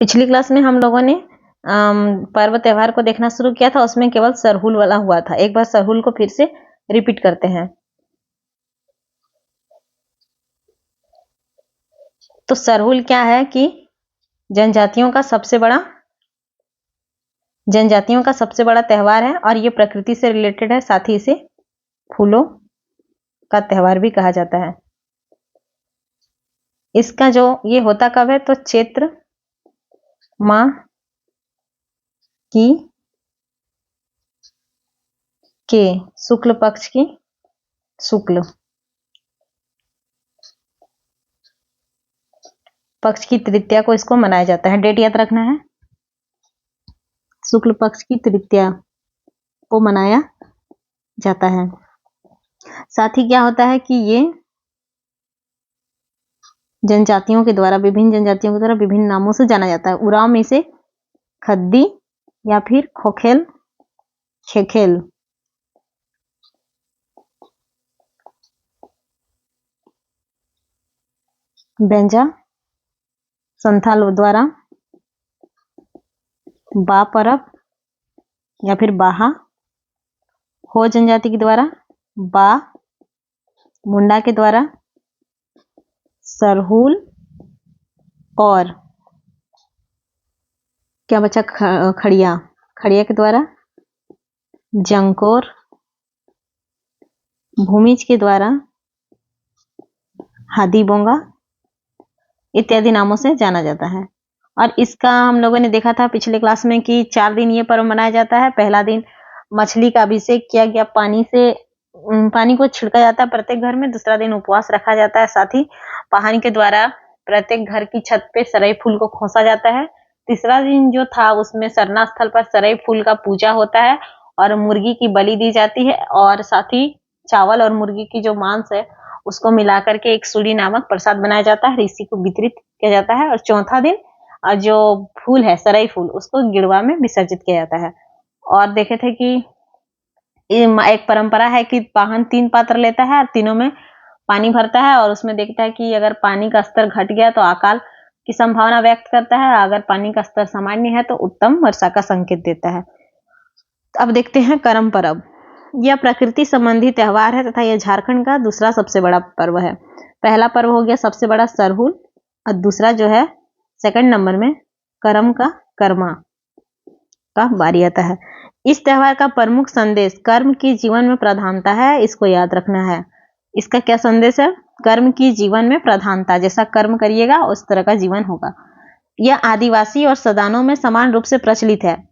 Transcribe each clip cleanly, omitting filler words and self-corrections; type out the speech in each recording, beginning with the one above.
पिछली क्लास में हम लोगों ने पर्व त्योहार को देखना शुरू किया था, उसमें केवल सरहुल वाला हुआ था। एक बार सरहुल को फिर से रिपीट करते हैं। तो सरहुल क्या है कि जनजातियों का सबसे बड़ा त्योहार है और ये प्रकृति से रिलेटेड है, साथ ही इसे फूलों का त्योहार भी कहा जाता है। इसका जो ये होता कब है, तो चैत्र माह की के शुक्ल पक्ष की शुक्ल पक्ष की तृतीया को इसको मनाया जाता है। डेट याद रखना है, शुक्ल पक्ष की तृतीया को मनाया जाता है। साथ ही क्या होता है कि ये जनजातियों के द्वारा, विभिन्न जनजातियों के द्वारा विभिन्न नामों से जाना जाता है। उराव में इसे खद्दी या फिर खोखेल, खेखेल, बेंजा संथाल द्वारा बा परब या फिर बाहा, हो जनजाति के द्वारा बा, मुंडा के द्वारा सरहुल, और क्या बचा, खड़िया के द्वारा जंकोर, भूमिज के द्वारा हादी बोंगा इत्यादि नामों से जाना जाता है। और इसका हम लोगों ने देखा था पिछले क्लास में कि 4 दिन ये पर्व मनाया जाता है। पहला दिन मछली का अभिषेक किया गया, पानी को छिड़का जाता है प्रत्येक घर में। दूसरा दिन उपवास रखा जाता है, साथ ही पाहन के द्वारा प्रत्येक घर की छत पे सरई फूल को खोसा जाता है। तीसरा दिन जो था उसमें सरना स्थल पर सरई फूल का पूजा होता है और मुर्गी की बलि दी जाती है, और साथ ही चावल और मुर्गी की जो मांस है उसको मिलाकर के एक सूली नामक प्रसाद बनाया जाता है, ऋषि को वितरित किया जाता है। और चौथा दिन जो फूल है सरई फूल, उसको गिड़वा में विसर्जित किया जाता है। और देखे थे कि एक परंपरा है कि पाहन 3 पात्र लेता है और तीनों में पानी भरता है और उसमें देखता है कि अगर पानी का स्तर घट गया तो अकाल की संभावना व्यक्त करता है, अगर पानी का स्तर सामान्य है तो उत्तम वर्षा का संकेत देता है। अब देखते हैं करम पर्व। यह प्रकृति संबंधी त्योहार है तथा यह झारखंड का दूसरा सबसे बड़ा पर्व है। पहला पर्व हो गया सबसे बड़ा सरहुल, और दूसरा जो है सेकंड नंबर में करम का कर्मा का बारी आता है। इस त्योहार का प्रमुख संदेश कर्म की जीवन में प्रधानता है, इसको याद रखना है। इसका क्या संदेश है? कर्म की जीवन में प्रधानता, जैसा कर्म करिएगा उस तरह का जीवन होगा। यह आदिवासी और सदानों में समान रूप से प्रचलित है।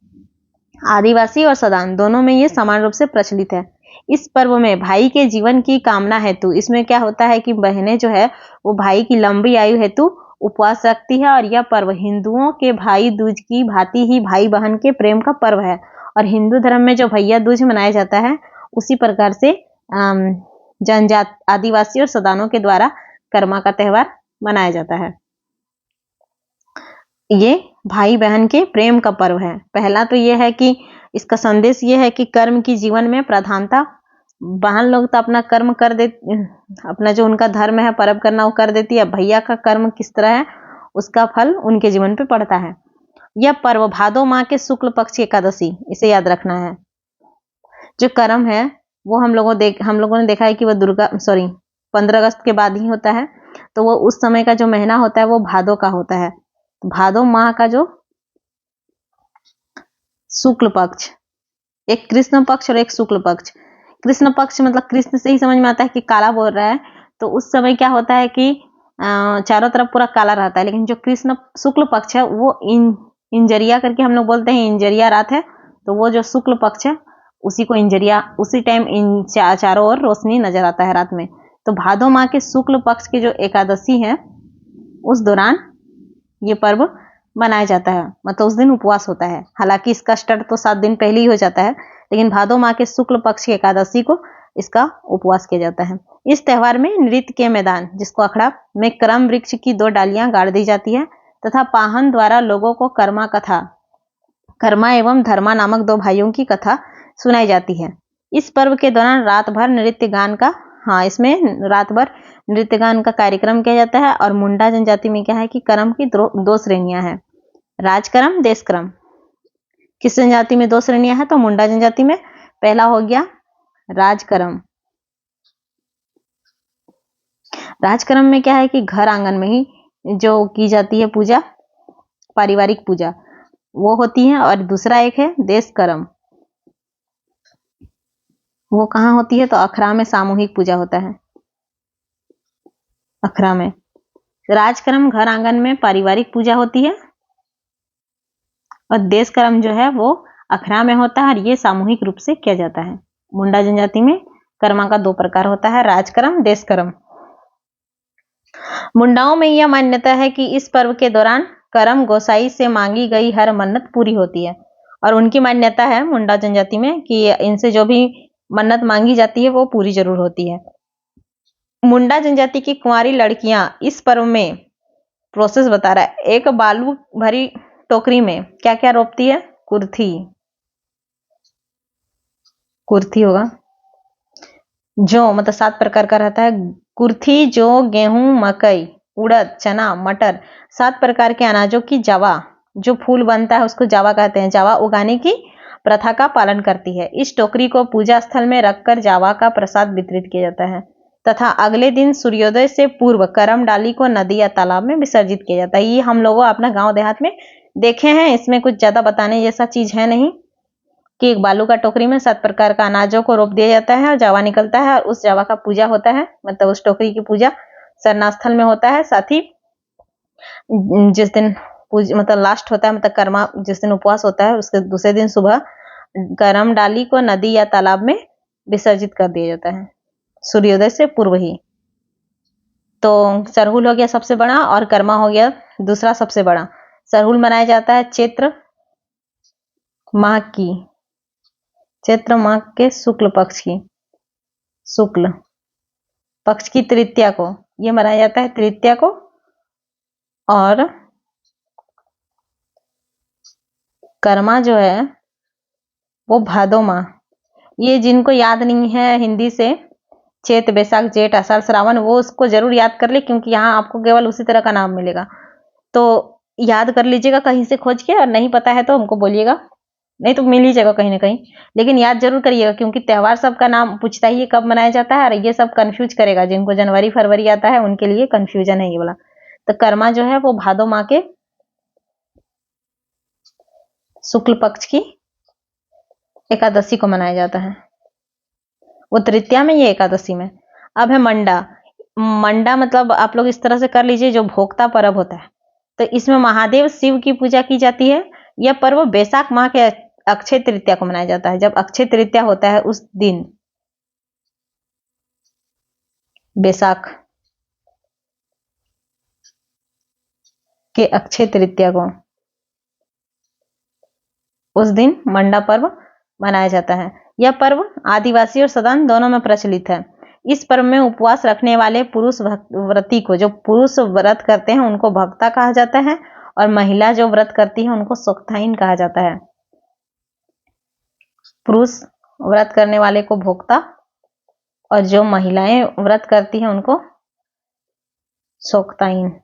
आदिवासी और सदान दोनों में ये समान रूप से प्रचलित है। इस पर्व में भाई के जीवन की कामना हेतु, इसमें क्या होता है कि बहनें जो है वो भाई की लंबी आयु हेतु उपवास रखती है, और यह पर्व हिंदुओं के भाई दूज की भांति ही भाई बहन के प्रेम का पर्व है। और हिंदू धर्म में जो भैया दूज मनाया जाता है उसी प्रकार से जनजात आदिवासी और सदानों के द्वारा कर्मा का त्योहार मनाया जाता है। ये भाई बहन के प्रेम का पर्व है। पहला तो ये है कि इसका संदेश ये है कि कर्म की जीवन में प्रधानता, बहन लोग तो अपना कर्म कर दे, अपना जो उनका धर्म है पर्व करना वो कर देती है, भैया का कर्म किस तरह है उसका फल उनके जीवन पे पड़ता है। यह पर्व भादो माह के शुक्ल पक्ष की एकादशी, इसे याद रखना है। जो कर्म है वो हम लोगों ने देखा है कि वो 15 अगस्त के बाद ही होता है, तो वो उस समय का जो महीना होता है वो भादो का होता है। भादो माह का जो शुक्ल पक्ष, एक कृष्ण पक्ष और एक शुक्ल पक्ष। कृष्ण पक्ष मतलब कृष्ण से ही समझ में आता है कि काला बोल रहा है, तो उस समय क्या होता है कि चारों तरफ पूरा काला रहता है। लेकिन जो कृष्ण शुक्ल पक्ष है वो इंजरिया करके हम लोग बोलते हैं, इंजरिया रात है, तो वो जो शुक्ल पक्ष है उसी को इंजरिया, उसी टाइम चारों ओर रोशनी नजर आता है रात में। तो भादो माह के शुक्ल पक्ष की जो एकादशी है उस दौरान ये पर्व मनाया जाता है, मतलब उस दिन उपवास होता है। हालांकि इसका स्टार्ट तो 7 दिन पहले ही हो जाता है, लेकिन भादो माह के शुक्ल पक्ष की एकादशी को इसका उपवास किया जाता है। इस त्योहार में नृत्य के मैदान, जिसको अखड़ा में करम वृक्ष की 2 डालियां गाड़ दी जाती है तथा पाहन द्वारा लोगों को कर्मा एवं धर्मा नामक 2 भाइयों की कथा सुनाई जाती है। इस पर्व के दौरान रात भर इसमें रात भर नृत्य गान का कार्यक्रम किया जाता है। और मुंडा जनजाति में क्या है कि करम की 2 श्रेणियां हैं। राजकर्म, देशकर्म। किस जनजाति में 2 श्रेणियां हैं? तो मुंडा जनजाति में। पहला हो गया राजकर्म। राजकर्म में क्या है कि घर आंगन में ही जो की जाती है पूजा, पारिवारिक पूजा, वो होती है। और दूसरा एक है देशकर्म। वो कहाँ होती है? तो अखड़ा में सामूहिक पूजा होता है, अखड़ा में। राजकर्म घर आंगन में पारिवारिक पूजा होती है और देशकर्म जो है वो अखड़ा में होता है और ये सामूहिक रूप से किया जाता है। मुंडा जनजाति में कर्मा का 2 प्रकार होता है, राजकर्म, देशकर्म। मुंडाओं में यह मान्यता है कि इस पर्व के दौरान कर्म गोसाई से मांगी गई हर मन्नत पूरी होती है। और उनकी मान्यता है मुंडा जनजाति में कि इनसे जो भी मन्नत मांगी जाती है वो पूरी जरूर होती है। मुंडा जनजाति की कुंवारी लड़कियां इस पर्व में प्रोसेस बता रहा है, एक बालू भरी टोकरी में क्या क्या रोपती है? कुर्थी, कुर्थी होगा। जौ मतलब 7 प्रकार का रहता है। कुर्थी, जौ, गेहूं, मकई, उड़द, चना, मटर, 7 प्रकार के अनाजों की जावा, जो फूल बनता है उसको जावा कहते हैं, जावा उगाने की प्रथा का पालन करती है। इस टोकरी को पूजा स्थल में रखकर जावा का प्रसाद वितरित किया जाता है तथा अगले दिन सूर्योदय से पूर्व करम डाली को नदी या तालाब में विसर्जित किया जाता है। ये हम लोगों अपना गांव देहात में देखे हैं। इसमें कुछ ज्यादा बताने जैसा चीज है नहीं कि एक बालू का टोकरी में 7 प्रकार का अनाजों को रोप दिया जाता है और जावा निकलता है और उस जावा का पूजा होता है, मतलब उस टोकरी की पूजा सरना स्थल में होता है। साथ ही जिस दिन मतलब लास्ट होता है, मतलब कर्मा जिस दिन उपवास होता है उसके दूसरे दिन सुबह करम डाली को नदी या तालाब में विसर्जित कर दिया जाता है सूर्योदय से पूर्व ही। तो सरहुल हो गया सबसे बड़ा और कर्मा हो गया दूसरा सबसे बड़ा। सरहुल मनाया जाता है चैत्र माह के शुक्ल पक्ष की तृतीया को, ये मनाया जाता है तृतीया को। और कर्मा जो है वो भादो माह, ये जिनको याद नहीं है हिंदी से, चैत, बैसाख, जेठ, आषाढ़, श्रावण, वो उसको जरूर याद कर ले क्योंकि यहाँ आपको केवल उसी तरह का नाम मिलेगा। तो याद कर लीजिएगा कहीं से खोज के, और नहीं पता है तो हमको बोलिएगा, नहीं तो मिल ही जाएगा कहीं ना कहीं, लेकिन याद जरूर करिएगा क्योंकि त्योहार सबका नाम पूछता ही है कब मनाया जाता है और ये सब कंफ्यूज करेगा। जिनको जनवरी फरवरी आता है उनके लिए कंफ्यूजन है ये वाला। तो कर्मा जो है वो भादो माह के शुक्ल पक्ष की एकादशी को मनाया जाता है, वो तृतीया में, ये एकादशी में। अब है मंडा मतलब आप लोग इस तरह से कर लीजिए, जो भोक्ता पर्व होता है। तो इसमें महादेव शिव की पूजा की जाती है। यह पर्व बैसाख माह के अक्षय तृतीया को मनाया जाता है। जब अक्षय तृतीया होता है उस दिन, बैसाख के अक्षय तृतीया को, उस दिन मंडा पर्व मनाया जाता है। यह पर्व आदिवासी और सदान दोनों में प्रचलित है। इस पर्व में उपवास रखने वाले पुरुष व्रती को, जो पुरुष व्रत करते हैं उनको भक्ता कहा जाता है और महिला जो व्रत करती है उनको सोक्ताइन कहा जाता है। पुरुष व्रत करने वाले को भोक्ता और जो महिलाएं व्रत करती हैं उनको सोक्ताइन।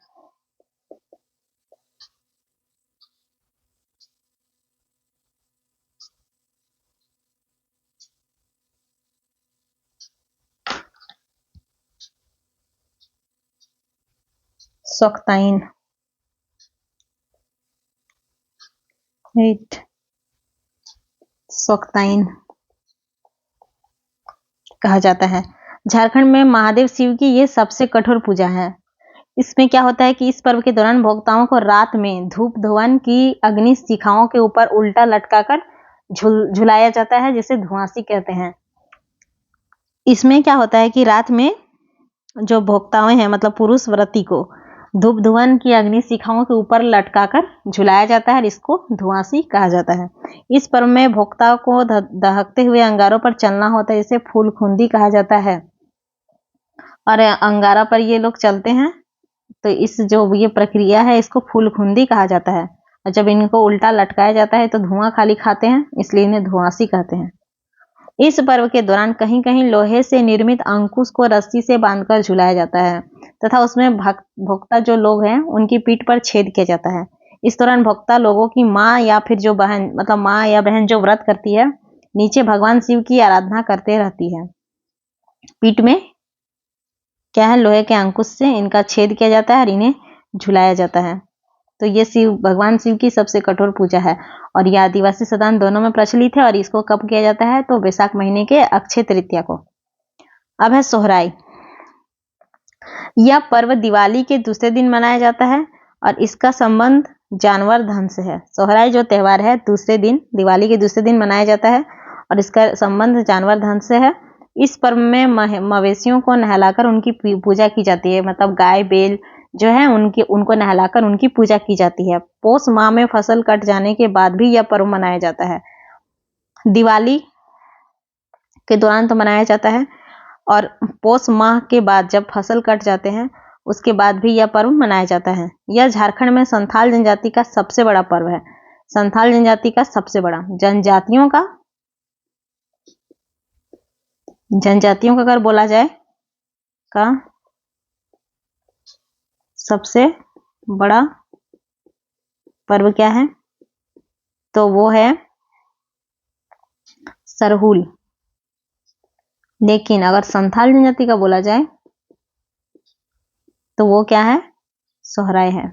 सोक्ताइन सोक्ताइन कहा जाता है। झारखंड में महादेव शिव की ये सबसे कठोर पूजा है। इसमें क्या होता है कि इस पर्व के दौरान भोक्ताओं को रात में धूप धुवन की अग्नि शिखाओं के ऊपर उल्टा लटकाकर झुलाया जाता है, जिसे धुआंसी कहते हैं। इसमें क्या होता है कि रात में जो भोक्ताएं हैं, मतलब पुरुष व्रती को धूप धुवन की अग्नि शिखाओं के ऊपर लटकाकर झुलाया जाता है, इसको धुआंसी कहा जाता है। इस पर्व में भोक्ताओं को दहकते हुए अंगारों पर चलना होता है, इसे फूलखुंदी कहा जाता है। और अंगारा पर ये लोग चलते हैं, तो इस जो ये प्रक्रिया है इसको फूलखुंदी कहा जाता है। और जब इनको उल्टा लटकाया जाता है तो धुआं खाली खाते हैं, इसलिए इन्हें धुआंसी कहते हैं। इस पर्व के दौरान कहीं कहीं लोहे से निर्मित अंकुश को रस्सी से बांधकर झुलाया जाता है तथा उसमें भोक्ता जो लोग हैं उनकी पीठ पर छेद किया जाता है। इस दौरान भोक्ता लोगों की माँ या फिर जो बहन, मतलब माँ या बहन जो व्रत करती है, नीचे भगवान शिव की आराधना करते रहती है। पीठ में क्या है, लोहे के अंकुश से इनका छेद किया जाता है और इन्हें झुलाया जाता है। तो ये भगवान शिव की सबसे कठोर पूजा है और यह आदिवासी सदान दोनों में प्रचलित है। और इसको कब किया जाता है, तो वैशाख महीने के अक्षय तृतीया को। अब है सोहराई। यह पर्व दिवाली के दूसरे दिन मनाया जाता है और इसका संबंध जानवर धन से है। सोहराई जो त्योहार है दूसरे दिन, दिवाली के दूसरे दिन मनाया जाता है और इसका संबंध जानवर धन से है। इस पर्व में मवेशियों को नहलाकर उनकी पूजा की जाती है, मतलब गाय बैल जो है उनको नहलाकर उनकी पूजा की जाती है। पौष माह में फसल कट जाने के बाद भी यह पर्व मनाया जाता है। दिवाली के दौरान तो मनाया जाता है और पौष माह के बाद जब फसल कट जाते हैं उसके बाद भी यह पर्व मनाया जाता है। यह झारखंड में संथाल जनजाति का सबसे बड़ा पर्व है। संथाल जनजाति का सबसे बड़ा, जनजातियों का अगर बोला जाए का सबसे बड़ा पर्व क्या है, तो वो है सरहुल। लेकिन अगर संथाल जनजाति का बोला जाए तो वो क्या है, सोहराय है।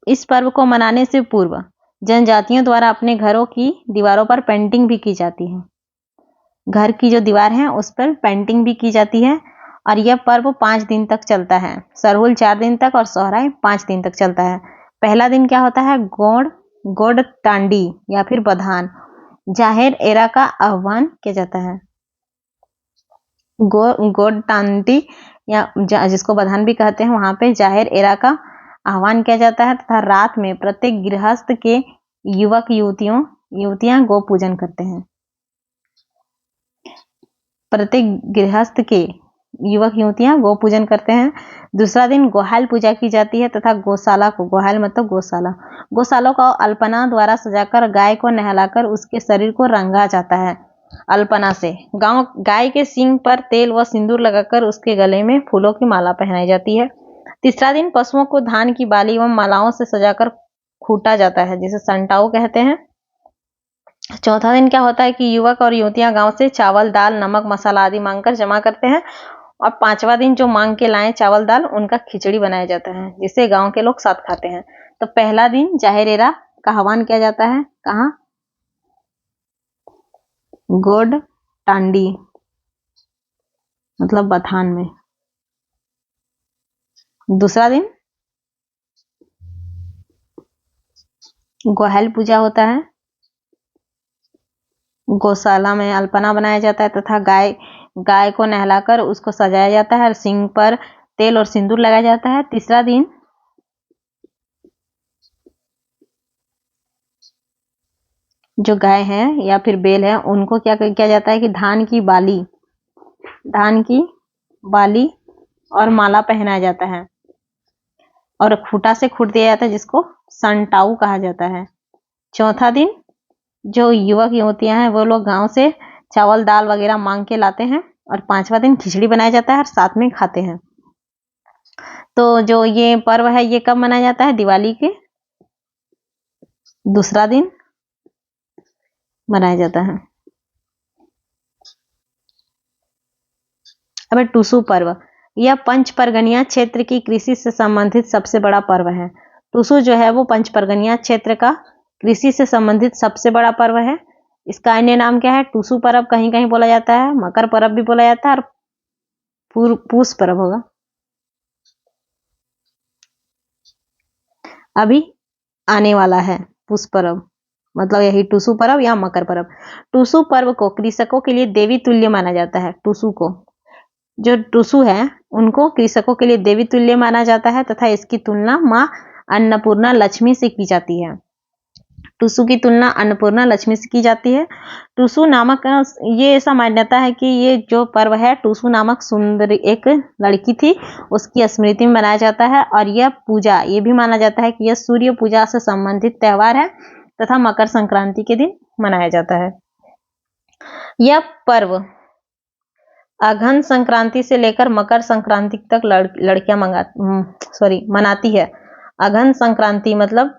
इस पर्व को मनाने से पूर्व जनजातियों द्वारा अपने घरों की दीवारों पर पेंटिंग भी की जाती है। घर की जो दीवार है उस पर पेंटिंग भी की जाती है और यह पर्व 5 दिन तक चलता है। सरहुल 4 दिन तक और सोहराय 5 दिन तक चलता है। पहला दिन क्या होता है, गोड़ टांडी या फिर बधान, जाहिर एरा का आह्वान किया जाता है। गोड़ टांडी या जिसको बधान भी कहते हैं, वहां पे जाहिर एरा का आह्वान किया जाता है तथा रात में प्रत्येक गृहस्थ के युवक युवतियां गो पूजन करते हैं। प्रत्येक गृहस्थ के युवक युवतियां गो पूजन करते हैं। दूसरा दिन गोहाल पूजा की जाती है तथा गौशाला को, गोहाल मतलब गौशालों को अल्पना द्वारा सजाकर गाय को नहलाकर उसके शरीर को रंगा जाता है। अल्पना से गाय के सींग पर तेल व सिंदूर लगाकर उसके गले में फूलों की माला पहनाई जाती है। तीसरा दिन पशुओं को धान की बाली एवं मालाओं से सजाकर खूटा जाता है, जिसे संटाऊ कहते हैं। चौथा दिन क्या होता है कि युवक और युवतियां गांव से चावल दाल नमक मसाला आदि मांगकर जमा करते हैं और 5वां दिन जो मांग के लाए चावल दाल उनका खिचड़ी बनाया जाता है, जिसे गांव के लोग साथ खाते हैं। तो पहला दिन जाहिर एरा का आह्वान किया जाता है, कहाँ, गोड टांडी मतलब बथान में। दूसरा दिन गोहल पूजा होता है, गौशाला में अल्पना बनाया जाता है तथा गाय को नहलाकर उसको सजाया जाता है और सींग पर तेल और सिंदूर लगाया जाता है। तीसरा दिन जो गाय है या फिर बैल है उनको क्या किया जाता है कि धान की बाली और माला पहनाया जाता है और खूटा से खूट दिया जाता है, जिसको संटाऊ कहा जाता है। चौथा दिन जो युवक युवतियां हैं वो लोग गांव से चावल दाल वगैरह मांग के लाते हैं और 5वां दिन खिचड़ी बनाया जाता है और साथ में खाते हैं। तो जो ये पर्व है ये कब मनाया जाता है, दिवाली के दूसरा दिन मनाया जाता है। अब टूसू पर्व, यह पंच परगनिया क्षेत्र की कृषि से संबंधित सबसे बड़ा पर्व है। टूसू जो है वो पंच परगनिया क्षेत्र का कृषि से संबंधित सबसे बड़ा पर्व है। इसका अन्य नाम क्या है, टूसू पर्व कहीं कहीं बोला जाता है, मकर पर्व भी बोला जाता है और पूस पर्व होगा। अभी आने वाला है पूस पर्व, मतलब यही टूसू पर्व या मकर पर्व। टूसू पर्व को कृषकों के लिए देवी तुल्य माना जाता है। टूसू को, जो टूसू है उनको कृषकों के लिए देवी तुल्य माना जाता है तथा इसकी तुलना माँ अन्नपूर्णा लक्ष्मी से की जाती है। टूसू की तुलना अन्नपूर्णा लक्ष्मी से की जाती है। टूसू नामक, ये ऐसा मान्यता है कि ये जो पर्व है टूसू नामक सुंदर एक लड़की थी उसकी स्मृति में मनाया जाता है और यह पूजा ये भी माना जाता है कि यह सूर्य पूजा से संबंधित त्योहार है तथा मकर संक्रांति के दिन मनाया जाता है। यह पर्व अघन संक्रांति से लेकर मकर संक्रांति तक लड़कियां मनाती है। अघन संक्रांति मतलब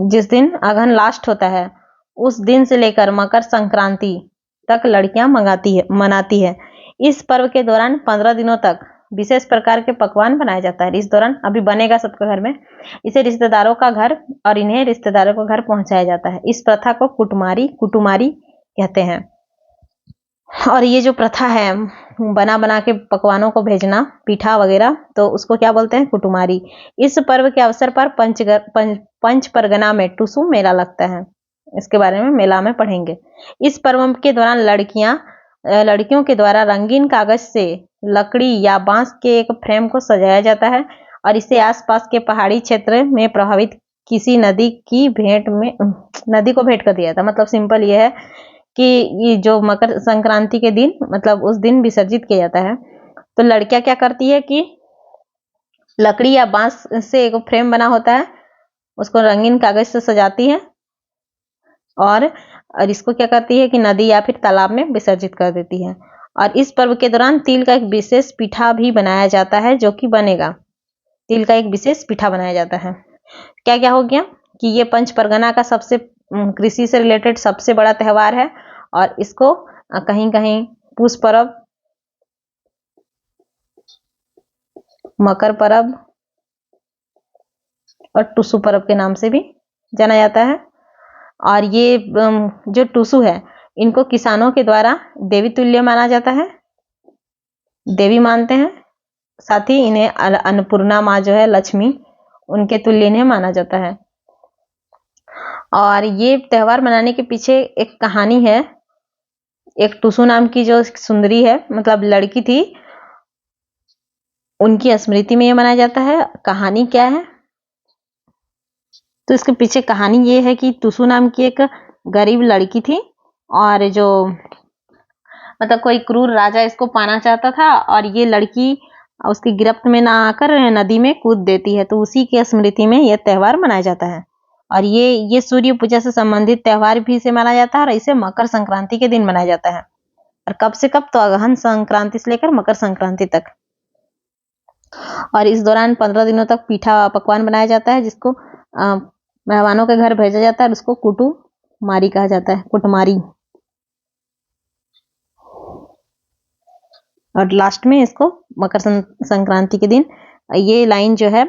जिस दिन अघन लास्ट होता है उस दिन से लेकर मकर संक्रांति तक लड़कियां मनाती है। इस पर्व के दौरान 15 दिनों तक विशेष प्रकार के पकवान बनाया जाता है। इस दौरान अभी बनेगा सबके घर में। इसे रिश्तेदारों का घर और इन्हें रिश्तेदारों को घर पहुंचाया जाता है। इस प्रथा को कुटुमारी कहते हैं। और ये जो प्रथा है बना के पकवानों को भेजना, पीठा वगैरह, तो उसको क्या बोलते हैं? कुटुमारी। इस पर्व के अवसर पर पंच परगना में टुसु मेला लगता है। इसके बारे में मेला में पढ़ेंगे। इस पर्व के दौरान लड़कियों के द्वारा रंगीन कागज से लकड़ी या बांस के एक फ्रेम को सजाया जाता है और इसे आसपास के पहाड़ी क्षेत्र में प्रभावित किसी नदी को भेंट कर दिया था। मतलब सिंपल ये है कि ये जो मकर संक्रांति के दिन, मतलब उस दिन विसर्जित किया जाता है, तो लड़कियां क्या करती है कि लकड़ी या बांस से एक फ्रेम बना होता है, उसको रंगीन कागज से सजाती है और इसको क्या करती है कि नदी या फिर तालाब में विसर्जित कर देती है। और इस पर्व के दौरान तिल का एक विशेष पीठा भी बनाया जाता है, जो कि बनेगा। तिल का एक विशेष पीठा बनाया जाता है। क्या क्या हो गया कि ये पंच परगना का सबसे कृषि से रिलेटेड सबसे बड़ा त्योहार है और इसको कहीं कहीं पूस पर्व, मकर पर्व और टुसु पर्व के नाम से भी जाना जाता है। और ये जो टुसु है इनको किसानों के द्वारा देवी तुल्य माना जाता है, देवी मानते हैं। साथ ही इन्हें अन्नपूर्णा माँ जो है, लक्ष्मी, उनके तुल्य इन्हें माना जाता है। और ये त्योहार मनाने के पीछे एक कहानी है। एक टुसु नाम की जो सुंदरी है, मतलब लड़की थी, उनकी स्मृति में ये मनाया जाता है। कहानी क्या है? तो इसके पीछे कहानी ये है कि टुसु नाम की एक गरीब लड़की थी और जो मतलब कोई क्रूर राजा इसको पाना चाहता था और ये लड़की उसकी गिरफ्त में ना आकर नदी में कूद देती है। तो उसी की स्मृति में यह त्योहार मनाया जाता है। और ये सूर्य पूजा से संबंधित त्योहार भी इसे मनाया जाता है और इसे मकर संक्रांति के दिन मनाया जाता है। और कब से कब? तो अगहन संक्रांति से लेकर मकर संक्रांति तक। और इस दौरान 15 दिनों तक पीठा पकवान बनाया जाता है, जिसको मेहमानों के घर भेजा जाता है और उसको कुटुमारी कहा जाता है, कुटमारी। और लास्ट में इसको मकर संक्रांति के दिन ये लाइन जो है,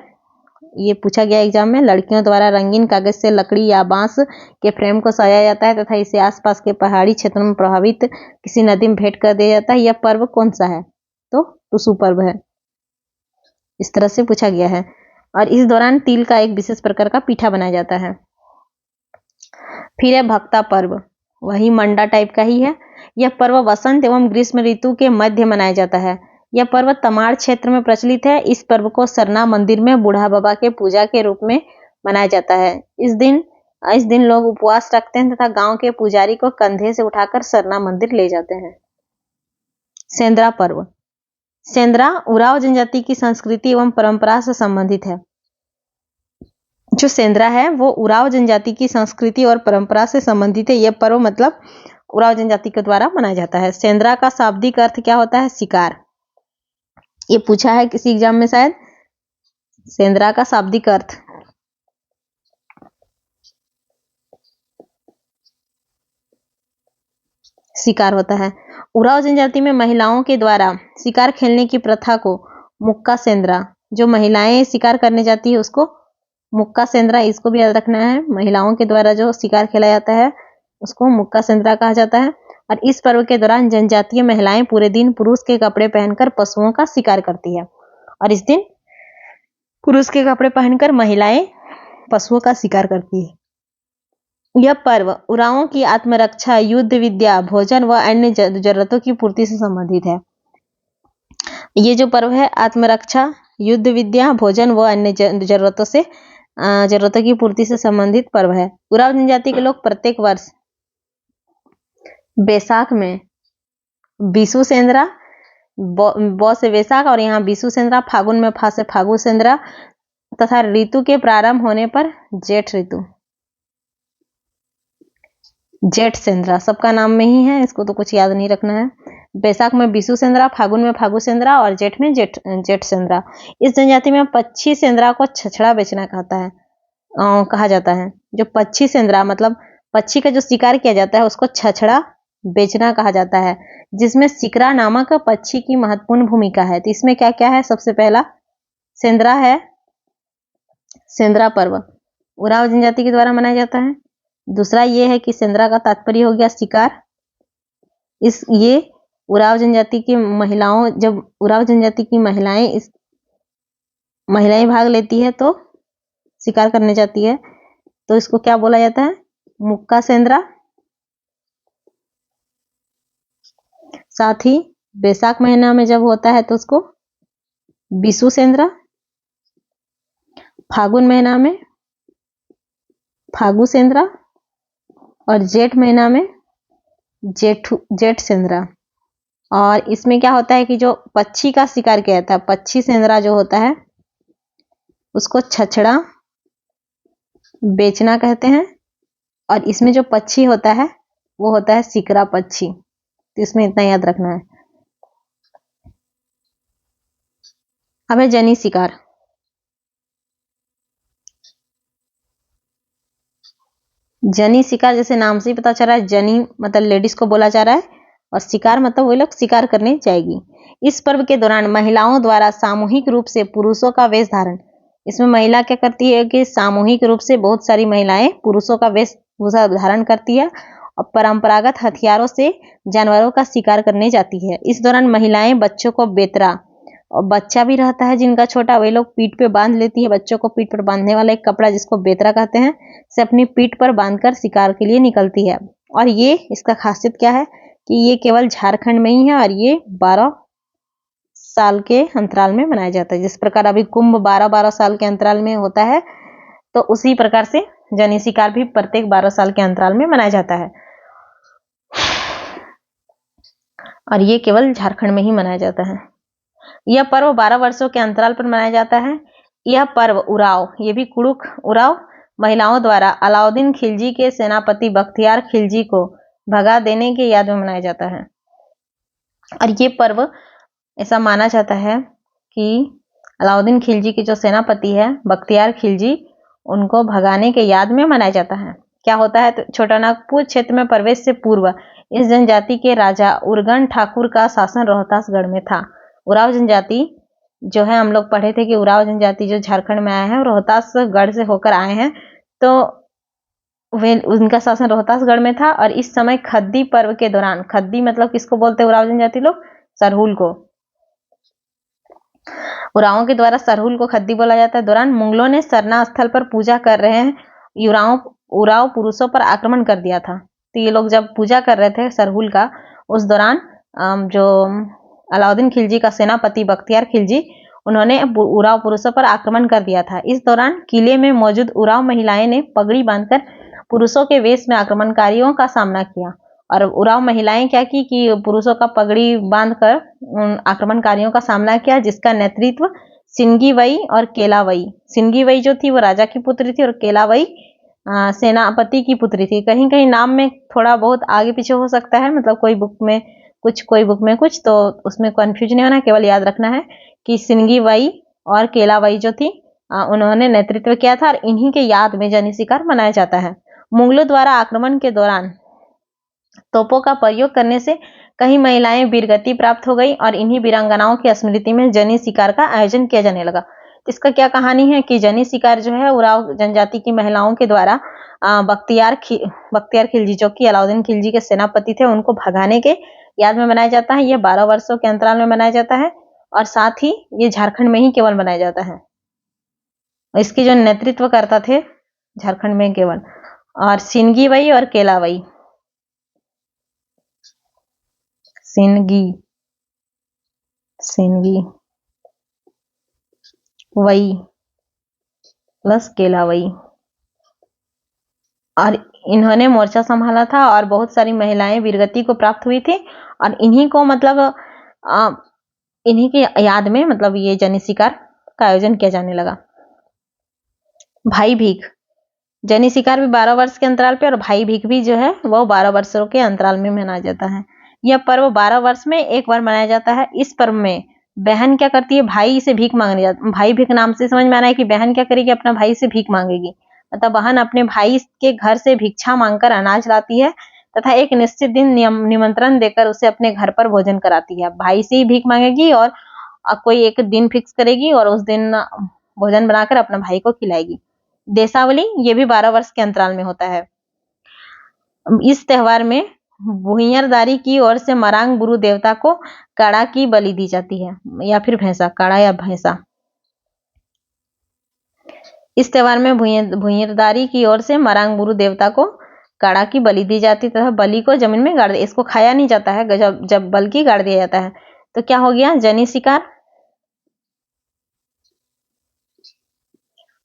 ये पूछा गया एग्जाम में, लड़कियों द्वारा रंगीन कागज से लकड़ी या बांस के फ्रेम को सजाया जाता है तथा इसे आसपास के पहाड़ी क्षेत्रों में प्रभावित किसी नदी में भेंट कर दिया जाता है। यह पर्व कौन सा है? तो टुसु पर्व है। इस तरह से पूछा गया है। और इस दौरान तिल का एक विशेष प्रकार का पीठा बनाया जाता है। फिर है भक्ता पर्व, वही मंडा टाइप का ही है। यह पर्व वसंत एवं ग्रीष्म ऋतु के मध्य मनाया जाता है। यह पर्व तमाड़ क्षेत्र में प्रचलित है। इस पर्व को सरना मंदिर में बूढ़ा बाबा के पूजा के रूप में मनाया जाता है। इस दिन लोग उपवास रखते हैं तथा गांव के पुजारी को कंधे से उठाकर सरना मंदिर ले जाते हैं। सेंद्रा पर्व, सेंद्रा उराव जनजाति की संस्कृति एवं परंपरा से संबंधित है। जो सेंद्रा है वो उराव जनजाति की संस्कृति और परंपरा से संबंधित है। यह पर्व मतलब उराव जनजाति के द्वारा मनाया जाता है। सेंद्रा का शाब्दिक अर्थ क्या होता है? शिकार। ये पूछा है किसी एग्जाम में शायद। सेंद्रा का शाब्दिक अर्थ शिकार होता है। उराव जनजाति में महिलाओं के द्वारा शिकार खेलने की प्रथा को मुक्का सेंद्रा, जो महिलाएं शिकार करने जाती है उसको मुक्का सेंद्रा, इसको भी याद रखना है। महिलाओं के द्वारा जो शिकार खेला जाता है उसको मुक्का सेंद्रा कहा जाता है। और इस पर्व के दौरान जनजातीय महिलाएं पूरे दिन पुरुष के कपड़े पहनकर पशुओं का शिकार करती है। और इस दिन पुरुष के कपड़े पहनकर महिलाएं पशुओं का शिकार करती है। यह पर्व उरावों की आत्मरक्षा, युद्ध विद्या, भोजन व अन्य जरूरतों की पूर्ति से संबंधित है। ये जो पर्व है आत्मरक्षा, युद्ध विद्या, भोजन व अन्य जरूरतों की पूर्ति से संबंधित पर्व है। उराव जनजाति के लोग प्रत्येक वर्ष बैसाख में बीसू सेंद्रा, बौ से वैशाख और यहाँ बीसू सेंद्रा, फागुन में फा से फागु सेंद्रा तथा ऋतु के प्रारंभ होने पर जेठ सेंद्रा, सबका नाम में ही है, इसको तो कुछ याद नहीं रखना है। बैसाख में बिशु सेंद्रा, फागुन में फागु सेंद्रा और जेठ में जेठ सेंद्रा। इस जनजाति में पक्षी सेंद्रा को छछड़ा बेचना कहा जाता है। जो पक्षी सेंद्रा मतलब पक्षी का जो शिकार किया जाता है उसको छछड़ा बेचना कहा जाता है, जिसमें सिकरा नामक पक्षी की महत्वपूर्ण भूमिका है। तो इसमें क्या क्या है? सबसे पहला सेंद्रा है, सेंद्रा पर्व उराव जनजाति के द्वारा मनाया जाता है। दूसरा ये है कि सेंद्रा का तात्पर्य हो गया शिकार। ये उराव जनजाति की महिलाओं, जब उराव जनजाति की महिलाएं भाग लेती है तो शिकार करने जाती है तो इसको क्या बोला जाता है? मुक्का सेंद्रा। साथ ही बैसाख महीना में जब होता है तो उसको बिशु सेंद्रा, फागुन महीना में फागु सेंद्रा और जेठ महीना में जेठ सेंद्रा। और इसमें क्या होता है कि जो पक्षी का शिकार किया जाता है, पक्षी सेंद्रा जो होता है उसको छछड़ा बेचना कहते हैं। और इसमें जो पक्षी होता है वो होता है सिकरा पक्षी। तो इसमें इतना याद रखना है। अब है जनी शिकार। जनी शिकार जैसे नाम से ही पता चल रहा है, जनी मतलब लेडीज को बोला जा रहा है और शिकार मतलब वो लोग शिकार करने जाएगी। इस पर्व के दौरान महिलाओं द्वारा सामूहिक रूप से पुरुषों का वेश धारण। इसमें महिला क्या करती है कि सामूहिक रूप से बहुत सारी महिलाएं पुरुषों का वेशभूषा धारण करती है और परंपरागत हथियारों से जानवरों का शिकार करने जाती है। इस दौरान महिलाएं बच्चों को बेतरा, और बच्चा भी रहता है जिनका छोटा, वे लोग पीठ पे बांध लेती है। बच्चों को पीठ पर बांधने वाला एक कपड़ा जिसको बेतरा कहते हैं से अपनी पीठ पर बांधकर शिकार के लिए निकलती है। और ये इसका खासियत क्या है कि ये केवल झारखंड में ही है और ये 12 साल के अंतराल में मनाया जाता है। जिस प्रकार अभी कुंभ 12-12 साल के अंतराल में होता है तो उसी प्रकार से जनी शिकार भी प्रत्येक 12 साल के अंतराल में मनाया जाता है और ये केवल झारखंड में ही मनाया जाता है। यह पर्व 12 वर्षों के अंतराल पर मनाया जाता है। यह पर्व उराव, ये भी कुड़ुक उराव महिलाओं द्वारा अलाउद्दीन खिलजी के सेनापति बख्तियार खिलजी को भगा देने की याद में मनाया जाता है। और ये पर्व ऐसा माना जाता है कि अलाउद्दीन खिलजी के जो सेनापति है बख्तियार खिलजी, उनको भगाने के याद में मनाया जाता है। क्या होता है? तो छोटानागपुर क्षेत्र में प्रवेश से पूर्व इस जनजाति के राजा उरगन ठाकुर का शासन रोहतासगढ़ में था। उराव जनजाति जो है, हम लोग पढ़े थे कि उराव जनजाति जो झारखंड में आए हैं रोहतासगढ़ से होकर आए हैं, तो वे उनका शासन रोहतासगढ़ में था। और इस समय खद्दी पर्व के दौरान, खद्दी मतलब किसको बोलते हैं उराव जनजाति लोग? सरहुल को। उरावों के द्वारा सरहुल को खद्दी बोला जाता है। दौरान मुगलों ने सरना स्थल पर पूजा कर रहे हैं उराव पुरुषों पर आक्रमण कर दिया था। तो ये लोग जब पूजा कर रहे थे सरहुल का, उस दौरान जो अलाउद्दीन खिलजी का सेनापति बख्तियार खिलजी, उन्होंने उराव पुरुषों पर आक्रमण कर दिया था। इस दौरान किले में मौजूद उराव महिलाएं ने पगड़ी बांधकर पुरुषों के वेश में आक्रमणकारियों का सामना किया। और उराव महिलाएं क्या की कि पुरुषों का पगड़ी बांधकर उन आक्रमणकारियों का सामना किया, जिसका नेतृत्व सिंगीवई और केलावई। सिंगीवई जो थी वो राजा की पुत्री थी और केलावई सेनापति की पुत्री थी। कहीं कहीं नाम में थोड़ा बहुत आगे पीछे हो सकता है, मतलब कोई बुक में कुछ कोई बुक में कुछ, तो उसमें कंफ्यूज नहीं होना, केवल याद रखना है कि सिंगीवई और केलावई जो थी उन्होंने नेतृत्व किया था और इन्हीं के याद में जनी शिकार मनाया जाता है। मुगलों द्वारा आक्रमण के दौरान तोपों का प्रयोग करने से कई महिलाएं वीरगति प्राप्त हो गई और इन्हीं वीरांगनाओं की स्मृति में जनी शिकार का आयोजन किया जाने लगा। इसका क्या कहानी है कि जनी शिकार जो है उराव जनजाति की महिलाओं के द्वारा बख्तियार खिलजी जो कि अलाउद्दीन खिलजी के सेनापति थे, उनको भगाने के याद में मनाया जाता है। यह 12 वर्षों के अंतराल में मनाया जाता है और साथ ही ये झारखंड में ही केवल मनाया जाता है। इसकी जो नेतृत्व करता थे झारखंड में केवल, और सिंगीवई और केलावई, सिंगी वई प्लस केलावई, और इन्होंने मोर्चा संभाला था और बहुत सारी महिलाएं वीरगति को प्राप्त हुई थी और इन्हीं को मतलब इन्हीं की याद में मतलब ये जनी शिकार का आयोजन किया जाने लगा। भाई भीख, जनी शिकार भी 12 वर्ष के अंतराल पे और भाई भीख भी जो है वो 12 वर्षों के अंतराल में मनाया जाता है। यह पर्व 12 वर्ष में एक बार मनाया जाता है। इस पर्व में बहन क्या करती है, भाई से भीख मांगने जाती। भाई भीख नाम से समझ में आ रहा है कि बहन क्या करेगी, अपना भाई से भीख मांगेगी। मतलब बहन अपने भाई के घर से भिक्षा मांगकर अनाज लाती है तथा एक निश्चित दिन निमंत्रण देकर उसे अपने घर पर भोजन कराती है। भाई से ही भीख मांगेगी और कोई एक दिन फिक्स करेगी और उस दिन भोजन बनाकर अपना भाई को खिलाएगी। देशावली ये भी 12 वर्ष के अंतराल में होता है। इस त्योहार में भुइयरदारी की ओर से मरांग गुरु देवता को काड़ा की बलि दी जाती है, या फिर भैंसा, काड़ा या भैंसा। इस त्योहार में भुइयरदारी की ओर से मरांग गुरु देवता को काड़ा की बलि दी जाती तथा बलि को जमीन में गाड़ दिया। इसको खाया नहीं जाता है, जब बल्कि गाड़ दिया जाता है। तो क्या हो गया, जनी शिकार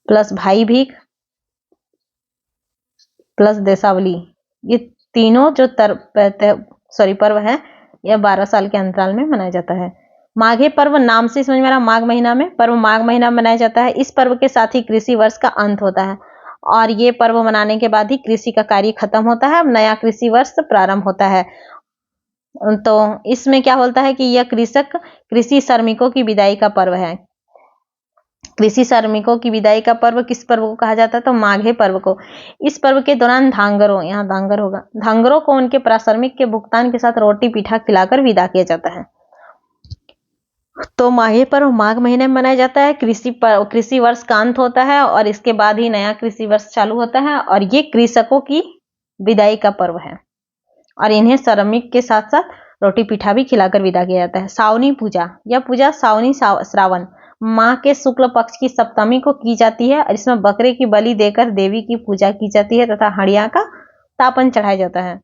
प्लस भाई भीख प्लस देशावली, ये तीनों जो पर्व है यह 12 साल के अंतराल में मनाया जाता है। माघे पर्व नाम से समझ में आ रहा, माघ महीना में पर्व माघ महीना में मनाया जाता है। इस पर्व के साथ ही कृषि वर्ष का अंत होता है और ये पर्व मनाने के बाद ही कृषि का कार्य खत्म होता है, अब नया कृषि वर्ष प्रारंभ होता है। तो इसमें क्या होता है कि यह कृषि श्रमिकों की विदाई का पर्व है। कृषि श्रमिकों की विदाई का पर्व किस पर्व को कहा जाता है, तो माघे पर्व को। इस पर्व के दौरान धांगरों, यहाँ धांगर होगा, धांगरों को उनके प्राश्रमिक के भुगतान के साथ रोटी पीठा खिलाकर विदा किया जाता है। तो माघे पर्व माघ महीने में मनाया जाता है। कृषि वर्ष का अंत होता है और इसके बाद ही नया कृषि वर्ष चालू होता है और ये कृषकों की विदाई का पर्व है और इन्हें श्रमिक के साथ साथ रोटी पीठा भी खिलाकर विदा किया जाता है। सावनी पूजा, यह पूजा सावनी श्रावण माह के शुक्ल पक्ष की सप्तमी को की जाती है और इसमें बकरे की बलि देकर देवी की पूजा की जाती है तथा हड़िया का तापन चढ़ाया जाता है।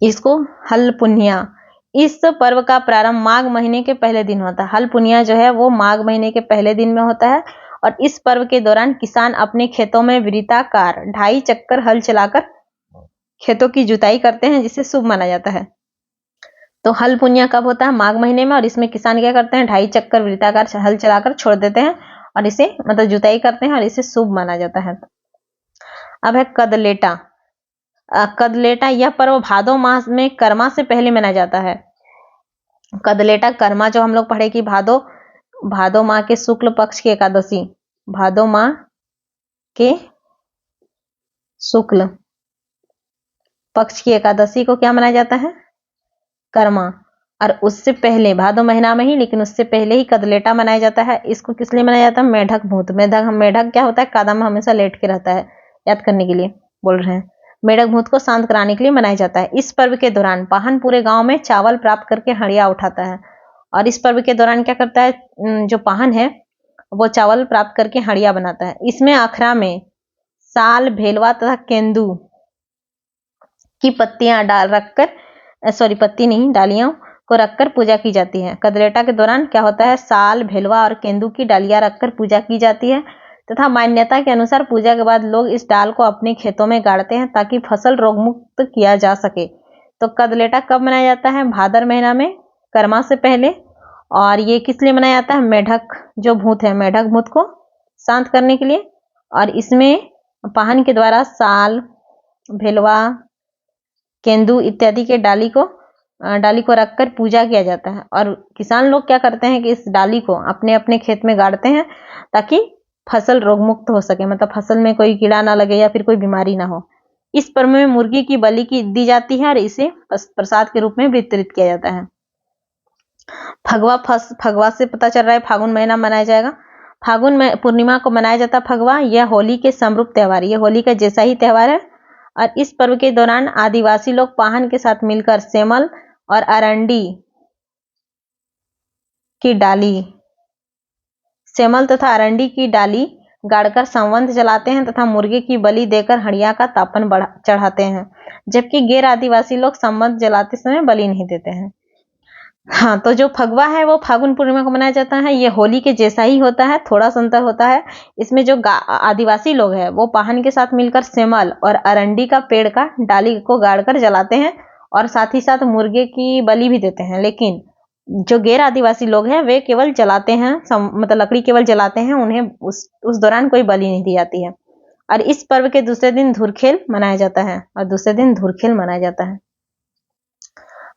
इसको हल पुन्निया, इस पर्व का प्रारंभ माघ महीने के पहले दिन होता है। हल पुन्निया जो है वो माघ महीने के पहले दिन में होता है और इस पर्व के दौरान किसान अपने खेतों में वृत्ताकार 2.5 चक्कर हल चलाकर खेतों की जुताई करते हैं, जिसे शुभ माना जाता है। तो हल पुन्निया कब होता है, माघ महीने में, और इसमें किसान क्या करते हैं, 2.5 चक्कर वृत्ताकार हल चलाकर छोड़ देते हैं और इसे मतलब जुताई करते हैं और इसे शुभ माना जाता है। अब है कदलेटा। कदलेटा यह पर्व भादो मास में कर्मा से पहले मनाया जाता है। कदलेटा कर्मा जो हम लोग पढ़े कि भादो माह के शुक्ल पक्ष की एकादशी, भादो माह के शुक्ल पक्ष की एकादशी को क्या मनाया जाता है, कर्मा। और उससे पहले भादो महीना में ही, लेकिन उससे पहले ही कदलेटा मनाया जाता है। इसको किस लिए मनाया जाता है, मेढक भूत। मेढक क्या होता है, कादम में हमेशा लेट के रहता है, याद करने के लिए बोल रहे हैं। मेढक भूत को शांत कराने के लिए मनाया जाता है। इस पर्व के दौरान पाहन पूरे गांव में चावल प्राप्त करके हड़िया उठाता है और इस पर्व के दौरान क्या करता है, जो पाहन है वो चावल प्राप्त करके हड़िया बनाता है। इसमें अखरा में साल, भेलवा तथा केंदू की पत्तियां डालियों को रखकर पूजा की जाती है। कदलेटा के दौरान क्या होता है, साल, भेलवा और केंदू की डालियां रखकर पूजा की जाती है तथा मान्यता के अनुसार पूजा के बाद लोग इस डाल को अपने खेतों में गाड़ते हैं ताकि फसल रोग मुक्त किया जा सके। तो कदलेटा कब मनाया जाता है, भादर महीना में, कर्मा से पहले। और ये किस लिए मनाया जाता है, मेढक जो भूत है, मेढक भूत को शांत करने के लिए। और इसमें पाहन के द्वारा साल, भेलवा, केंदू इत्यादि के डाली को रखकर पूजा किया जाता है और किसान लोग क्या करते हैं कि इस डाली को अपने अपने खेत में गाड़ते हैं ताकि फसल रोग मुक्त हो सके, मतलब फसल में कोई कीड़ा ना लगे या फिर कोई बीमारी ना हो। इस पर्व में मुर्गी की बलि की दी जाती है और इसे प्रसाद के रूप में वितरित किया जाता है। फगवा से पता चल रहा है फागुन महीना मनाया जाएगा। फागुन में पूर्णिमा को मनाया जाता है फगवा। यह होली के समरूप त्योहार, यह होली का जैसा ही त्योहार है और इस पर्व के दौरान आदिवासी लोग पाहन के साथ मिलकर सेमल और अरंडी की डाली, सेमल तथा अरंडी की डाली गाड़कर संवंत जलाते हैं तथा मुर्गे की बलि देकर हड़िया का तापन चढ़ाते हैं, जबकि गैर आदिवासी लोग संवंत जलाते समय बलि नहीं देते हैं। हाँ, तो जो फगवा है वो फागुन पूर्णिमा को मनाया जाता है। ये होली के जैसा ही होता है, थोड़ा सा अंतर होता है। इसमें जो आदिवासी लोग हैं वो पाहन के साथ मिलकर सेमल और अरंडी का पेड़ का डाली को गाड़कर जलाते हैं और साथ ही साथ मुर्गे की बलि भी देते हैं। लेकिन जो गैर आदिवासी लोग हैं वे केवल जलाते हैं, मतलब लकड़ी केवल जलाते हैं, उन्हें उस दौरान कोई बलि नहीं दी जाती है। और इस पर्व के दूसरे दिन धुरखेल मनाया जाता है।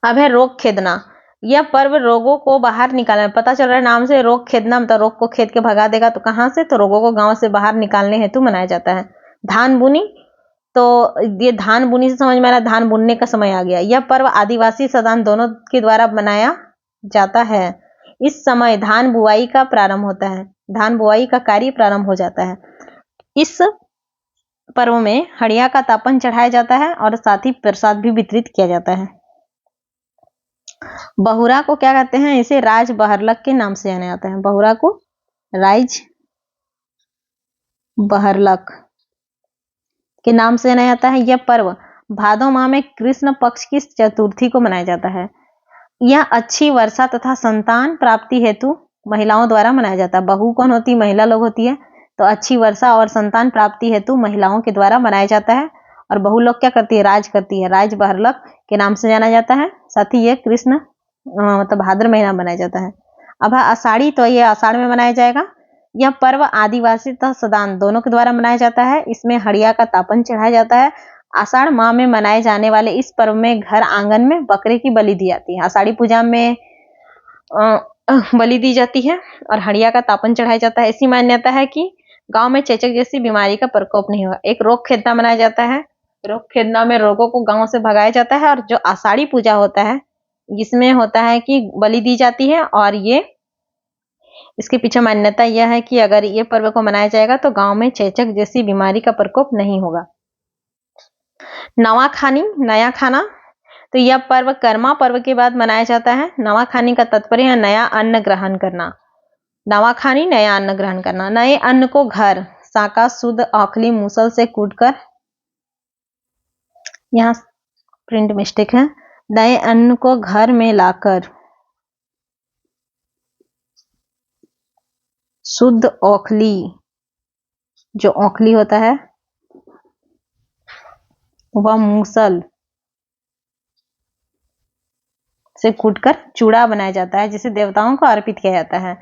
अब है रोग खेदना। यह पर्व रोगों को बाहर निकालना, पता चल रहा है नाम से, रोग खेदना मतलब रोग को खेद के भगा देगा। तो कहाँ से? तो रोगों को गांव से बाहर निकालने हेतु मनाया जाता है। धान बुनी, तो ये धान बुनी से समझ में आ रहा है धान बुनने का समय आ गया। यह पर्व आदिवासी सदान दोनों के द्वारा मनाया जाता है। इस समय धान बुआई का प्रारंभ होता है, धान बुआई का कार्य प्रारंभ हो जाता है। इस पर्व में हड़िया का तापन चढ़ाया जाता है और साथ ही प्रसाद भी वितरित किया जाता है। बहुरा को क्या कहते हैं? इसे राज बहरलक के नाम से जाना जाता है। बहुरा को राज बहरलक के नाम से जाना जाता है। यह पर्व भादो माह में कृष्ण पक्ष की चतुर्थी को मनाया जाता है। यह अच्छी वर्षा तथा संतान प्राप्ति हेतु महिलाओं द्वारा मनाया जाता है। बहू कौन होती? महिला लोग होती है। तो अच्छी वर्षा और संतान प्राप्ति हेतु महिलाओं के द्वारा मनाया जाता है। और बहू लोग क्या करती है? राज करती है। राज बहरलक के नाम से जाना जाता है। साथ ही ये कृष्ण मतलब भाद्र महीना मनाया जाता है। अब है आषाढ़ी, तो ये आषाढ़ में मनाया जाएगा। यह पर्व आदिवासी तथा सदान दोनों के द्वारा मनाया जाता है। इसमें हड़िया का तापन चढ़ाया जाता है। आषाढ़ माह में मनाए जाने वाले इस पर्व में घर आंगन में बकरे की बलि दी जाती है। आषाढ़ी पूजा में बलि दी जाती है और हड़िया का तापन चढ़ाया जाता है। ऐसी मान्यता है कि गांव में चेचक जैसी बीमारी का प्रकोप नहीं होगा। एक रोग खेदना मनाया जाता है। रोग खेदना में रोगों को गांव से भगाया जाता है। और जो आषाढ़ी पूजा होता है, इसमें होता है कि बलि दी जाती है। और ये इसके पीछे मान्यता यह है कि अगर ये पर्व को मनाया जाएगा तो गांव में चेचक जैसी बीमारी का प्रकोप नहीं होगा। नवाखानी, नया खाना, तो यह पर्व कर्मा पर्व के बाद मनाया जाता है। नवाखानी का तात्पर्य है नया अन्न ग्रहण करना। नवाखानी नया अन्न ग्रहण करना। नए अन्न को घर, साका, शुद्ध, औखली, मूसल से कूटकर, यहाँ प्रिंट मिस्टेक है, नए अन्न को घर में लाकर शुद्ध औखली, जो औखली होता है वह मूसल से कूटकर चूड़ा बनाया जाता है, जिसे देवताओं को अर्पित किया जाता है।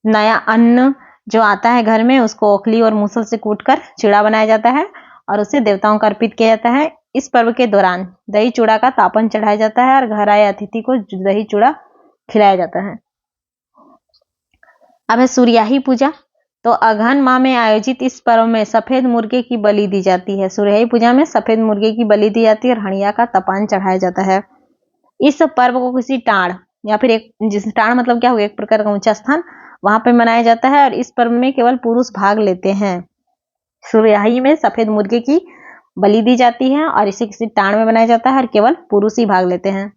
नया अन्न जो आता है घर में, उसको औखली और मूसल से कूटकर चूड़ा बनाया जाता है और उसे देवताओं को अर्पित किया जाता है। इस पर्व के दौरान दही चूड़ा का तापन चढ़ाया जाता है और घर आए अतिथि को दही चूड़ा खिलाया जाता है। अब है सूर्याही पूजा। तो अगहन माह में आयोजित इस पर्व में सफेद मुर्गे की बलि दी जाती है। सूर्याही पूजा में सफेद मुर्गे की बलि दी जाती है और हड़िया का तपान चढ़ाया जाता है। इस पर्व को किसी टाड़ या फिर एक, जिस टाड़ मतलब क्या हो, एक प्रकार का ऊंचा स्थान, वहां पे मनाया जाता है। और इस पर्व में केवल पुरुष भाग लेते हैं। सूर्याही में सफेद मुर्गे की बलि दी जाती है और इसे किसी टाड़ में बनाया जाता है और केवल पुरुष ही भाग लेते हैं।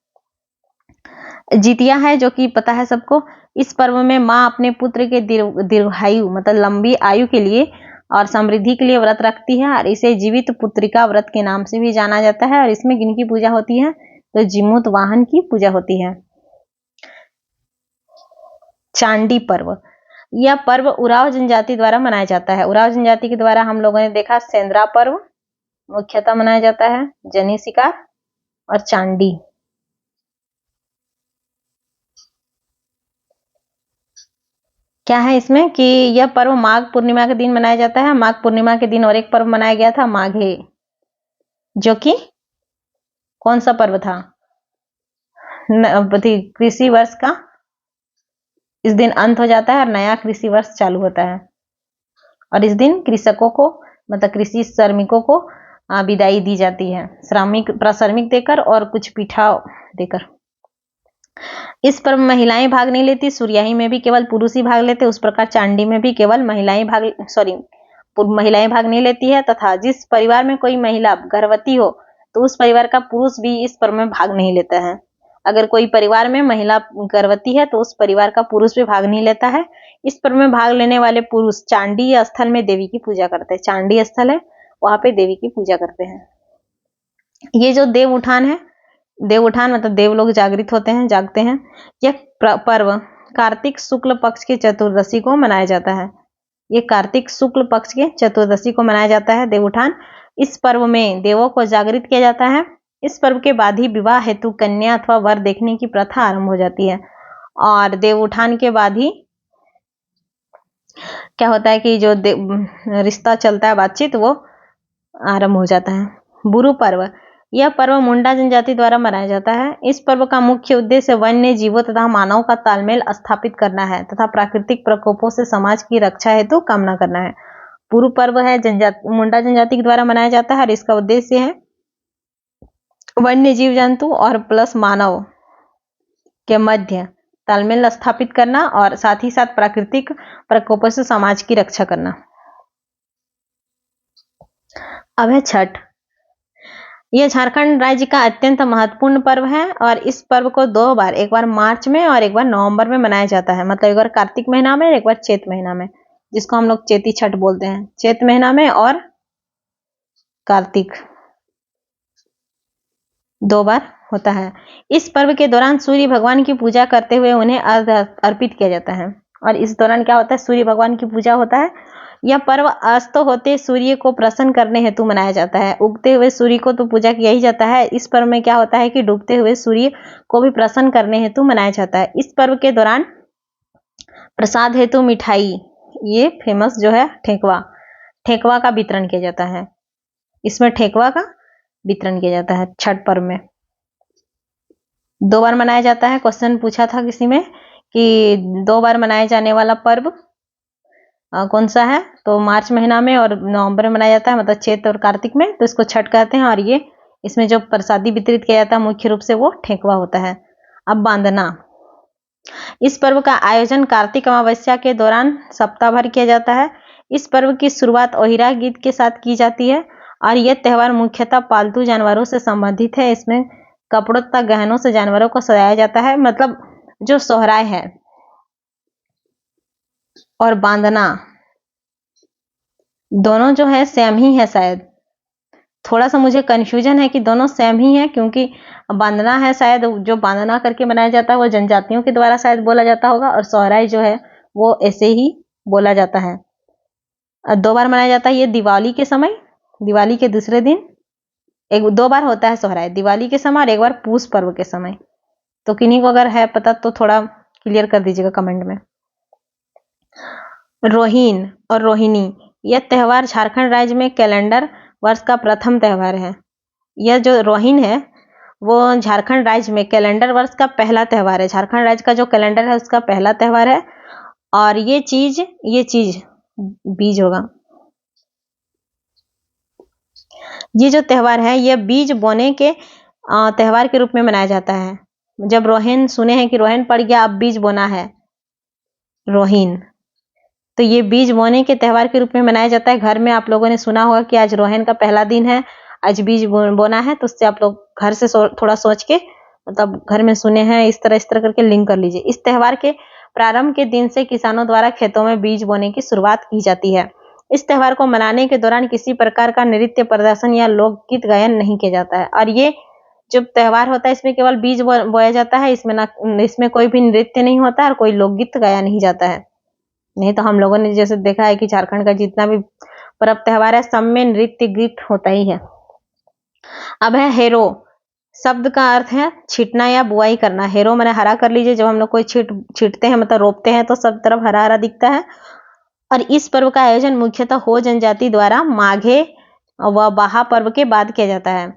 जितिया है, जो कि पता है सबको। इस पर्व में माँ अपने पुत्र के दीर्घायु मतलब लंबी आयु के लिए और समृद्धि के लिए व्रत रखती है और इसे जीवित पुत्रिका व्रत के नाम से भी जाना जाता है। और इसमें किनकी पूजा होती है? तो जीमूत वाहन की पूजा होती है। चांडी पर्व, यह पर्व उराव जनजाति द्वारा मनाया जाता है। उराव जनजाति के द्वारा हम लोगों ने देखा सेंद्रा पर्व मुख्यतः मनाया जाता है, जनी शिकार और चांडी। क्या है इसमें कि यह पर्व माघ पूर्णिमा के दिन मनाया जाता है। माघ पूर्णिमा के दिन और एक पर्व मनाया गया था माघे, जो कि कौन सा पर्व था? कृषि वर्ष का इस दिन अंत हो जाता है और नया कृषि वर्ष चालू होता है। और इस दिन कृषकों को मतलब कृषि श्रमिकों को विदाई दी जाती है, श्रमिक देकर और कुछ पीठा देकर। इस पर्व में महिलाएं भाग नहीं लेती। सूर्याही में भी केवल पुरुष ही भाग लेते। उस प्रकार चांडी में भी केवल महिलाएं भाग नहीं लेती है। तथा जिस परिवार में कोई महिला गर्भवती हो तो उस परिवार का पुरुष भी इस पर्व में भाग नहीं लेता है। अगर कोई परिवार में महिला गर्भवती है तो उस परिवार का पुरुष भी भाग नहीं लेता है। इस पर्व में भाग लेने वाले पुरुष चांडी स्थल में देवी की पूजा करते हैं। चांडी स्थल है, वहां पे देवी की पूजा करते हैं। ये जो देव उठान है, देव उठान मतलब देव लोग जागृत होते हैं, जागते हैं। यह पर्व कार्तिक शुक्ल पक्ष के चतुर्दशी को मनाया जाता है। ये कार्तिक शुक्ल पक्ष के चतुर्दशी को मनाया जाता है देव उठान। इस पर्व में देवों को जागृत किया जाता है। इस पर्व के बाद ही विवाह हेतु कन्या अथवा वर देखने की प्रथा आरंभ हो जाती है। और देव उठान के बाद ही क्या होता है कि जो रिश्ता चलता है, बातचीत, वो आरंभ हो जाता है। बुरु पर्व, यह पर्व मुंडा जनजाति द्वारा मनाया जाता है। इस पर्व का मुख्य उद्देश्य वन्य जीवों तथा मानव का तालमेल स्थापित करना है तथा प्राकृतिक प्रकोपों से समाज की रक्षा हेतु कामना करना है। पूर्व पर्व है मुंडा जनजाति के द्वारा मनाया जाता है और इसका उद्देश्य है वन्य जीव जंतु और प्लस मानव के मध्य तालमेल स्थापित करना और साथ ही साथ प्राकृतिक प्रकोपों से समाज की रक्षा करना। अब है छठ। यह झारखंड राज्य का अत्यंत महत्वपूर्ण पर्व है और इस पर्व को 2 बार, एक बार मार्च में और एक बार नवंबर में मनाया जाता है। मतलब एक बार कार्तिक महीना में और एक बार चैत महीना में, जिसको हम लोग चैती छठ बोलते हैं। चैत महीना में और कार्तिक 2 बार होता है। इस पर्व के दौरान सूर्य भगवान की पूजा करते हुए उन्हें अर्घ्य अर्पित किया जाता है। और इस दौरान क्या होता है, सूर्य भगवान की पूजा होता है। यह पर्व अस्त होते सूर्य को प्रसन्न करने हेतु मनाया जाता है। उगते हुए सूर्य को तो पूजा किया ही जाता है। इस पर्व में क्या होता है कि डूबते हुए सूर्य को भी प्रसन्न करने हेतु मनाया जाता है। इस पर्व के दौरान प्रसाद हेतु मिठाई, ये फेमस जो है ठेकवा का वितरण किया जाता है। इसमें ठेकवा का वितरण किया जाता है छठ पर्व में। 2 बार मनाया जाता है। क्वेश्चन पूछा था किसी में कि 2 बार मनाए जाने वाला पर्व कौन सा है, तो मार्च महीना में और नवंबर में मनाया जाता है, मतलब चैत और कार्तिक में, तो इसको छठ कहते हैं। और ये इसमें जो प्रसादी वितरित किया जाता है मुख्य रूप से वो ठेकवा होता है। अब बांधना। इस पर्व का आयोजन कार्तिक अमावस्या के दौरान सप्ताह भर किया जाता है। इस पर्व की शुरुआत ओहिरा गीत के साथ की जाती है और यह त्यौहार मुख्यतः पालतू जानवरों से संबंधित है। इसमें कपड़ों तथा गहनों से जानवरों को सजाया जाता है। मतलब जो सोहराय है और बांधना दोनों जो है सेम ही है। शायद थोड़ा सा मुझे कंफ्यूजन है कि दोनों सेम ही है, क्योंकि बांधना है शायद जो बांधना करके मनाया जाता है वो जनजातियों के द्वारा शायद बोला जाता होगा, और सोहराय जो है वो ऐसे ही बोला जाता है। 2 बार मनाया जाता है ये दिवाली के समय, दिवाली के दूसरे दिन। 2 बार होता है सोहराय, दिवाली के समय और एक बार पूस पर्व के समय। तो किन्हीं को अगर है पता तो थोड़ा क्लियर कर दीजिएगा कमेंट में। रोहिन और रोहिणी, यह त्यौहार झारखंड राज्य में कैलेंडर वर्ष का प्रथम त्यौहार है। यह जो रोहिन है वो झारखंड राज्य में कैलेंडर वर्ष का पहला त्यौहार है। झारखंड राज्य का जो कैलेंडर है उसका पहला त्यौहार है। और ये चीज बीज होगा। ये जो त्यौहार है यह बीज बोने के त्यौहार के रूप में मनाया जाता है। जब रोहिन सुने हैं कि रोहिन पड़ गया, अब बीज बोना है रोहिन, तो ये बीज बोने के त्यौहार के रूप में मनाया जाता है। घर में आप लोगों ने सुना होगा कि आज रोहिन का पहला दिन है, आज बीज बोना है, तो उससे आप लोग घर से थोड़ा सोच के, मतलब घर में सुने हैं, इस तरह करके लिंक कर लीजिए। इस त्यौहार के प्रारंभ के दिन से किसानों द्वारा खेतों में बीज बोने की शुरुआत की जाती है। इस त्यौहार को मनाने के दौरान किसी प्रकार का नृत्य प्रदर्शन या लोकगीत गायन नहीं किया जाता है। और ये जो त्यौहार होता है इसमें केवल बीज बोया जाता है। इसमें कोई भी नृत्य नहीं होता है और कोई लोकगीत गाया नहीं जाता है। नहीं तो हम लोगों ने जैसे देखा है कि झारखंड का जितना भी पर्व त्यौहार है सब में नृत्य गीत होता ही है। अब है हेरो। शब्द का अर्थ है छींटना या बुआई करना। हेरो मैंने हरा कर लीजिए। जब हम लोग कोई छींटते हैं, मतलब रोपते हैं, तो सब तरफ हरा हरा दिखता है। और इस पर्व का आयोजन मुख्यतः हो जनजाति द्वारा माघे व बाहा पर्व के बाद किया जाता है।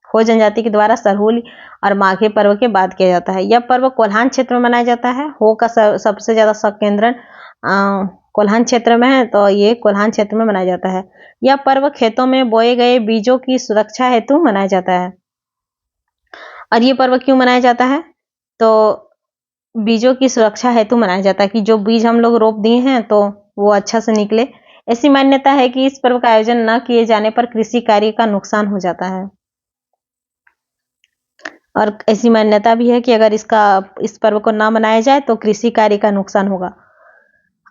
हो जनजाति के द्वारा सरहुल और माघे पर्व के बाद किया जाता है। यह पर्व कोल्हान क्षेत्र में मनाया जाता है। हो का सबसे ज्यादा संकेंद्रण कोल्हान क्षेत्र में है, तो ये कोल्हान क्षेत्र में मनाया जाता है। यह पर्व खेतों में बोए गए बीजों की सुरक्षा हेतु मनाया जाता है। और ये पर्व क्यों मनाया जाता है, तो बीजों की सुरक्षा हेतु मनाया जाता है कि जो बीज हम लोग रोप दिए हैं तो वो अच्छा से निकले। ऐसी मान्यता है कि इस पर्व का आयोजन न किए जाने पर कृषि कार्य का नुकसान हो जाता है। और ऐसी मान्यता भी है कि अगर इस पर्व को ना मनाया जाए तो कृषि कार्य का नुकसान होगा।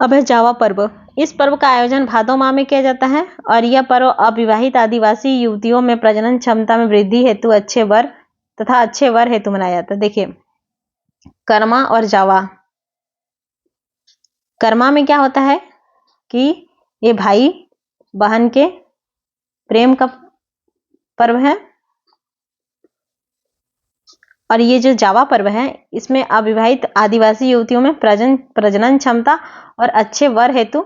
अब है जावा पर्व। इस पर्व का आयोजन भादो माह में किया जाता है और यह पर्व अविवाहित आदिवासी युवतियों में प्रजनन क्षमता में वृद्धि हेतु अच्छे वर हेतु मनाया जाता है। देखिए, कर्मा और जावा। कर्मा में क्या होता है कि ये भाई बहन के प्रेम का पर्व है। और ये जो जावा पर्व है इसमें अविवाहित आदिवासी युवतियों में प्रजनन क्षमता और अच्छे वर हेतु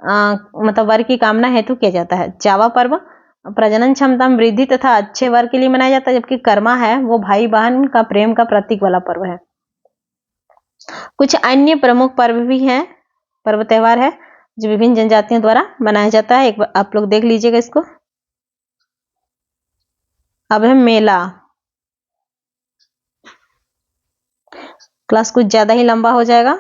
मतलब वर की कामना हेतु किया जाता है। जावा पर्व प्रजनन क्षमता में वृद्धि तथा अच्छे वर के लिए मनाया जाता है, जबकि कर्मा है वो भाई बहन का प्रेम का प्रतीक वाला पर्व है। कुछ अन्य प्रमुख पर्व भी हैं, पर्व त्योहार है जो विभिन्न जनजातियों द्वारा मनाया जाता है। एक बार आप लोग देख लीजिएगा इसको। अब है मेला। क्लास कुछ ज्यादा ही लंबा हो जाएगा।